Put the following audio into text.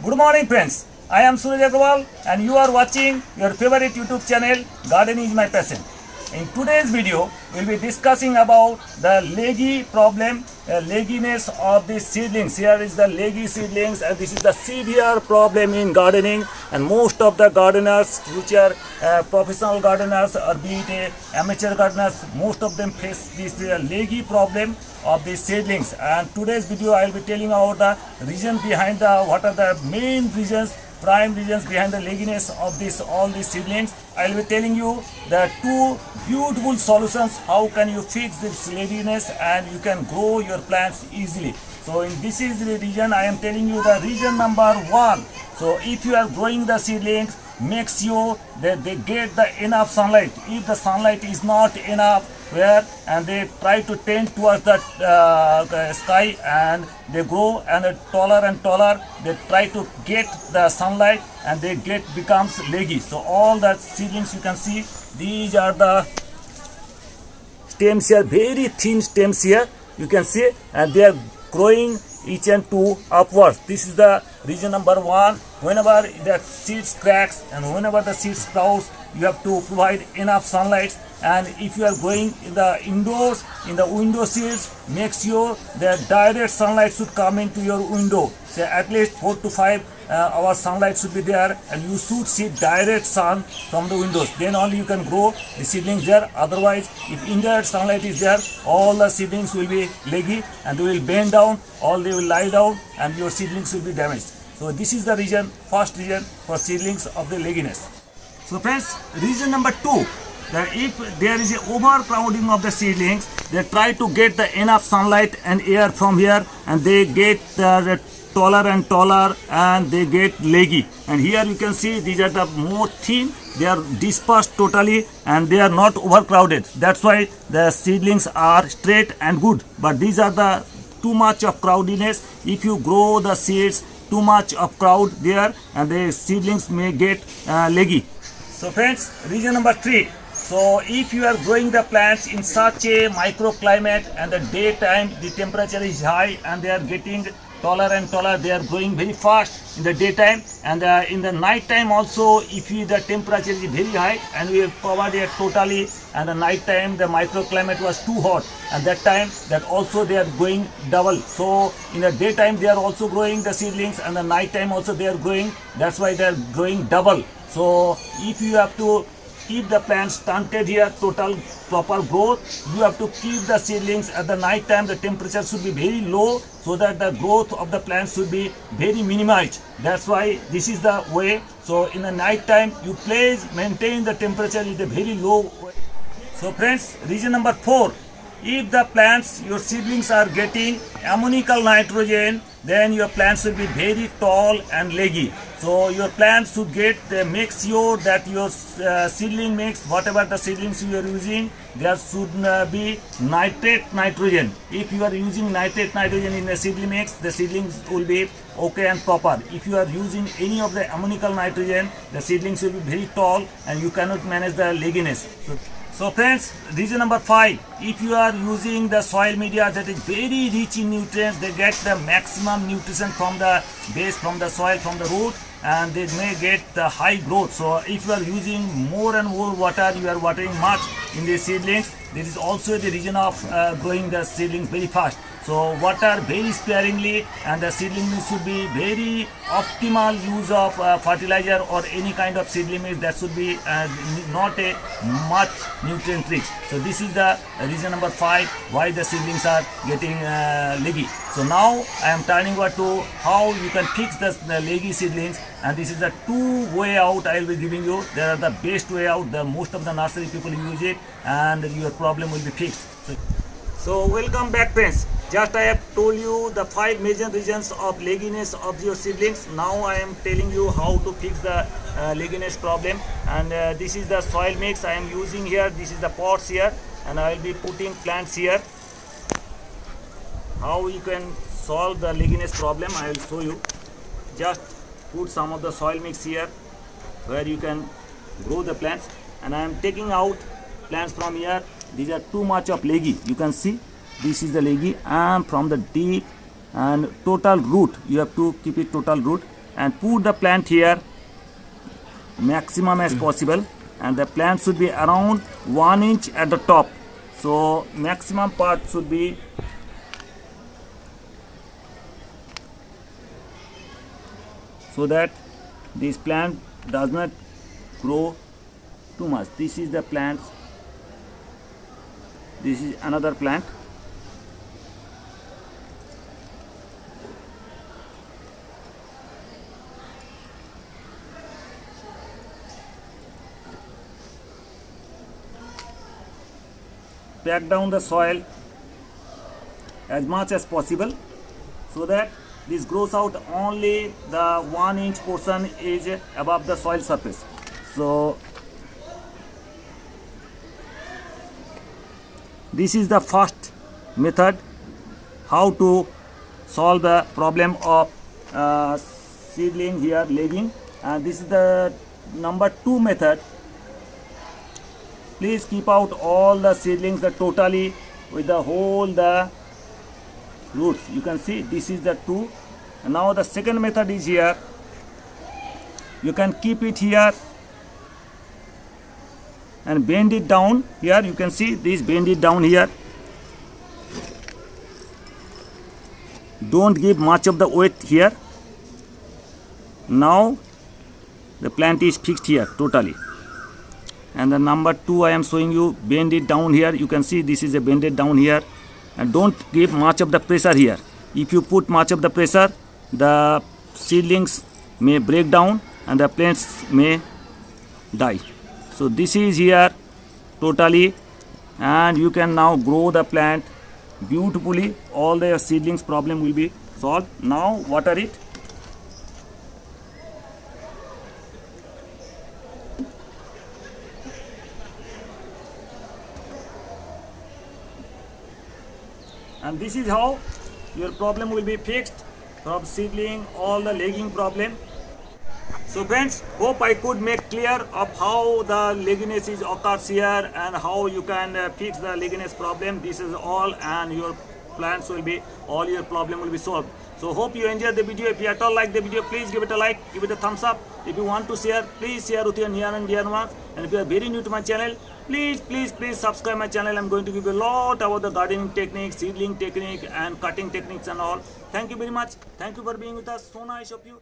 Good morning friends, I am Suraj Agrawal and you are watching your favorite YouTube channel Gardening is my passion. In today's video, we will be discussing about the leggy problem, legginess of the seedlings. Here is the leggy seedlings and this is the severe problem in gardening, and most of the gardeners which are professional gardeners or be it amateur gardeners, most of them face this leggy problem of the seedlings. And today's video I will be telling about the reason behind what are the main reasons, prime reasons behind the legginess of all these seedlings. I will be telling you the two beautiful solutions how can you fix this legginess and you can grow your plants easily. So in this is the reason I am telling you the reason number one. So if you are growing the seedlings, make sure that they get the enough sunlight. If the sunlight is not enough, where and they try to tend towards the sky and they grow and taller, they try to get the sunlight and they becomes leggy. So all the seedlings you can see, these are the stems here, very thin stems here you can see, and they are growing each and two upwards. This is the reason number one. Whenever the seeds cracks and whenever the seeds sprouts, you have to provide enough sunlight. And if you are going in the indoors, in the window sills, make sure that direct sunlight should come into your window. So at least 4 to 5 hours sunlight should be there, and you should see direct sun from the windows. Then only you can grow the seedlings there. Otherwise, if indirect sunlight is there, all the seedlings will be leggy and they will bend down, or they will lie down, and your seedlings will be damaged. So this is the reason, first reason for seedlings of the legginess. So friends, reason number two, that if there is a overcrowding of the seedlings, they try to get the enough sunlight and air from here, and they get taller and taller and they get leggy. And here you can see these are the more thin, they are dispersed totally and they are not overcrowded. That's why the seedlings are straight and good. But these are the too much of crowdiness. If you grow the seeds, too much of crowd there, and the seedlings may get leggy. So friends, reason number three. So if you are growing the plants in such a microclimate and the daytime the temperature is high and they are getting taller and taller, they are growing very fast in the daytime, and in the night time also if the temperature is very high and we have covered it totally, and the night time the microclimate was too hot, and that time that also they are growing double. So in the daytime they are also growing the seedlings and the night time also they are growing, that's why they are growing double. So if you have to keep the plants stunted here, total proper growth, you have to keep the seedlings at the night time. The temperature should be very low so that the growth of the plants should be very minimized. That's why this is the way. So in the night time you please maintain the temperature in a very low way. So friends, reason number four, if the plants, your seedlings are getting ammonical nitrogen, then your plants will be very tall and leggy. So your plants should get, make sure that your seedling mix, whatever the seedlings you are using, there should be nitrate nitrogen. If you are using nitrate nitrogen in the seedling mix, the seedlings will be okay and proper. If you are using any of the ammonical nitrogen, the seedlings will be very tall and you cannot manage the legginess. So friends, reason number five, if you are using the soil media that is very rich in nutrients, they get the maximum nutrition from the base, from the soil, from the root, and they may get the high growth. So if you are using more and more water, you are watering much in the seedlings, this is also the reason of growing the seedlings very fast. So water very sparingly, and the seedlings should be very optimal use of fertilizer or any kind of seedling mix that should be not a much nutrient rich. So this is the reason number five why the seedlings are getting leggy. So now I am turning over to how you can fix the leggy seedlings, and this is the two way out I will be giving you. There are the best way out. The most of the nursery people use it, and your problem will be fixed. So welcome back friends. Just I have told you the 5 major reasons of legginess of your seedlings. Now I am telling you how to fix the legginess problem, and this is the soil mix I am using here. This is the pots here, and I will be putting plants here. How you can solve the legginess problem I will show you. Just put some of the soil mix here where you can grow the plants, and I am taking out plants from here. These are too much of leggy, you can see this is the leggy, and from the deep and total root, you have to keep it total root. and put the plant here maximum as possible, and the plant should be around 1 inch at the top. So maximum part should be so that this plant does not grow too much. This is the plant. This is another plant. Pack down the soil as much as possible so that this grows out only the 1 inch portion is above the soil surface. So this is the first method how to solve the problem of seedling here lagging, and this is the number 2 method. Please keep out all the seedlings totally with the whole the roots. You can see this is the 2. And now the second method is here. You can keep it here and bend it down here. You can see this, bend it down here. Don't give much of the weight here. Now the plant is fixed here totally. And the number 2 I am showing you, bend it down here. You can see this is a bended down here, and don't give much of the pressure here. If you put much of the pressure, the seedlings may break down and the plants may die. So this is here totally, and you can now grow the plant beautifully. All the seedlings problem will be solved. Now water it. And this is how your problem will be fixed from seedling, all the lagging problem. So friends, hope I could make clear of how the legginess is occurs here and how you can fix the legginess problem. This is all, and your plants will be, all your problem will be solved. So hope you enjoyed the video. If you at all like the video, please give it a like, give it a thumbs up. If you want to share, please share with your near and dear ones. And if you are very new to my channel, please subscribe my channel. I'm going to give you a lot about the gardening techniques, seedling technique and cutting techniques and all. Thank you very much. Thank you for being with us. So nice of you.